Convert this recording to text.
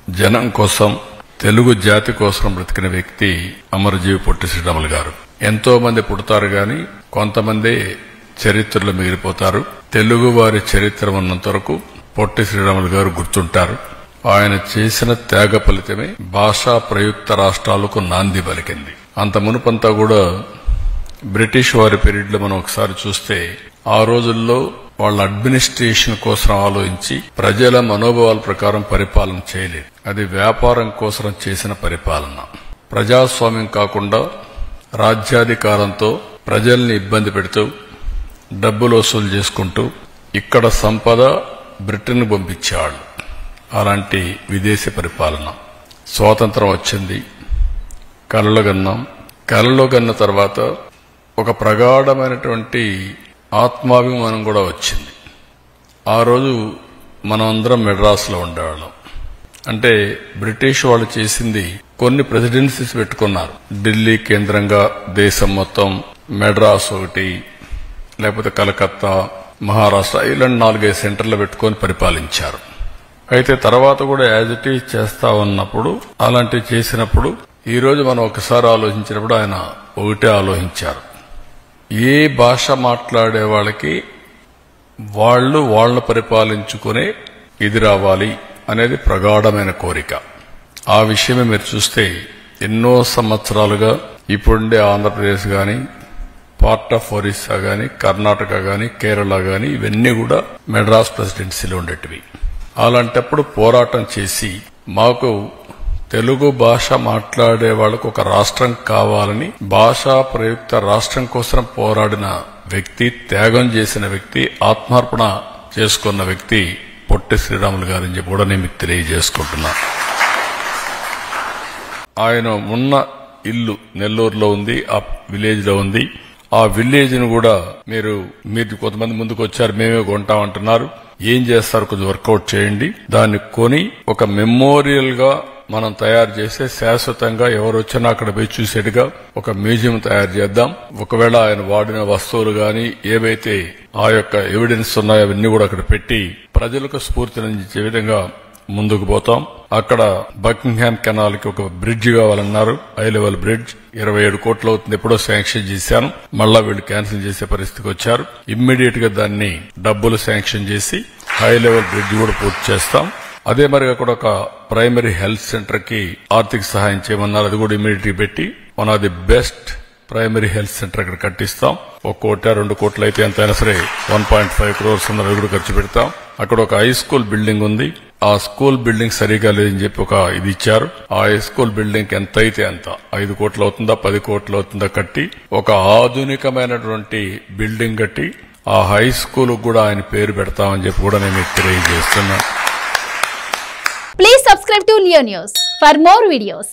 జనం కోసం తెలుగు జాతి కోసం బ్రతికిన వ్యక్తి అమరజీవి పొట్టి శ్రీరాములు గారు. ఎంతో మంది పుడతారు గాని కొంతమంది చరిత్రలో మిగిలిపోతారు. తెలుగు వారి చరిత్ర ఉన్నంత వరకు పొట్టి శ్రీరాములు గారు గుర్తుంటారు. ఆయన చేసిన త్యాగ ఫలితమే భాషా ప్రయుక్త రాష్ట్రాలకు నాంది పలికింది. అంత మునుపంతా కూడా బ్రిటిష్ వారి పీరియడ్ లో మనం ఒకసారి చూస్తే ఆ రోజుల్లో వాళ్ళ అడ్మినిస్ట్రేషన్ కోసం ఆలోచించి ప్రజల మనోభావాల ప్రకారం పరిపాలన చేయలేదు. అది వ్యాపారం కోసం చేసిన పరిపాలన. ప్రజాస్వామ్యం కాకుండా రాజ్యాధికారంతో ప్రజల్ని ఇబ్బంది పెడుతూ డబ్బులు వసూలు చేసుకుంటూ ఇక్కడ సంపద బ్రిటన్ పంపించేవాళ్ళు. అలాంటి విదేశీ పరిపాలన. స్వాతంత్రం వచ్చింది, కలలో కన్న తర్వాత ఒక ప్రగాఢమైనటువంటి ఆత్మాభిమానం కూడా వచ్చింది. ఆ రోజు మనం అందరం మెడ్రాస్లో ఉండేవాళ్ళం. అంటే బ్రిటిష్ వాళ్ళు చేసింది కొన్ని ప్రెసిడెన్సీస్ పెట్టుకున్నారు. ఢిల్లీ కేంద్రంగా దేశం మొత్తం, మెడ్రాస్ ఒకటి, లేకపోతే కలకత్తా, మహారాష్ట్ర, ఇలాంటి 4-5 సెంటర్లు పెట్టుకొని పరిపాలించారు. అయితే తర్వాత కూడా యాజ్ ఇట్ ఈజ్ చేస్తా ఉన్నప్పుడు, అలాంటివి చేసినప్పుడు ఈ రోజు మనం ఒకసారి ఆలోచించినప్పుడు ఆయన ఒకటే ఆలోచించారు. ఏ భాష మాట్లాడే వాళ్ళకి వాళ్ళ పరిపాలించుకునే ఇది రావాలి అనేది ప్రగాఢమైన కోరిక. ఆ విషయమే మీరు చూస్తే ఎన్నో సంవత్సరాలుగా ఇప్పుడుండే ఆంధ్రప్రదేశ్ గాని, పార్ట్ ఆఫ్ ఒరిస్సా గాని, కర్ణాటక గాని, కేరళ గాని ఇవన్నీ కూడా మెడ్రాస్ ప్రెసిడెన్సీలో ఉండేటివి. అలాంటప్పుడు పోరాటం చేసి మాకు తెలుగు భాష మాట్లాడే వాళ్ళకు ఒక రాష్ట్రం కావాలని భాషా ప్రయుక్త రాష్ట్రం కోసం పోరాడిన వ్యక్తి, త్యాగం చేసిన వ్యక్తి, ఆత్మార్పణ చేసుకున్న వ్యక్తి పొట్టి శ్రీరాములు గారని చెప్పి కూడా నేను మీకు తెలియజేసుకుంటున్నా. ఆయన ఉన్న ఇల్లు నెల్లూరులో ఉంది, ఆ విలేజ్ లో ఉంది. ఆ విలేజ్ ను కూడా మీరు కొంతమంది ముందుకు వచ్చారు, మేమే కొంటామంటున్నారు. ఏం చేస్తారు, కొంచెం వర్కౌట్ చేయండి. దాన్ని కొని ఒక మెమోరియల్ గా మనం తయారు చేస్తే శాశ్వతంగా ఎవరు వచ్చినా అక్కడ పోయి చూసేట్టుగా ఒక మ్యూజియం తయారు చేద్దాం. ఒకవేళ ఆయన వాడిన వస్తువులు గాని ఏవైతే ఆ యొక్క ఎవిడెన్స్ ఉన్నాయో అవన్నీ కూడా అక్కడ పెట్టి ప్రజలకు స్ఫూర్తినిచ్చే విధంగా ముందుకు పోతాం. అక్కడ బకింగ్హామ్ కెనాల్ కి ఒక బ్రిడ్జ్ కావాలన్నారు, హై లెవెల్ బ్రిడ్జ్. 27 కోట్లు అవుతుంది, ఎప్పుడో శాంక్షన్ చేశాను. మళ్ళా వీళ్ళు క్యాన్సిల్ చేసే పరిస్థితికి వచ్చారు. ఇమ్మీడియట్ గా దాన్ని డబ్బులు శాంక్షన్ చేసి హై లెవెల్ బ్రిడ్జ్ కూడా పూర్తి చేస్తాం. అదే మరిగా కూడా ఒక ప్రైమరీ హెల్త్ సెంటర్ కి ఆర్థిక సహాయం చేయమన్నారు. అది కూడా ఇమ్మీడియట్ పెట్టి one of the best primary health centre అక్కడ కట్టిస్తాం. 1 కోటి 2 కోట్లు అయితే ఎంతైనా సరే 1.5 crores అవి కూడా ఖర్చు పెడతాం. అక్కడ ఒక హై స్కూల్ బిల్డింగ్ ఉంది. ఆ స్కూల్ బిల్డింగ్ సరిగా లేదని చెప్పి ఒక ఇది ఇచ్చారు. ఆ హై స్కూల్ బిల్డింగ్ ఎంత అయితే అంత 5 కోట్లు అవుతుందా 10 కోట్లు అవుతుందా కట్టి ఒక ఆధునికమైనటువంటి బిల్డింగ్ కట్టి ఆ హై స్కూల్ కూడా ఆయన పేరు పెడతామని చెప్పి కూడా నేను మీకు తెలియజేస్తున్నా. Please subscribe to Leo News for more videos.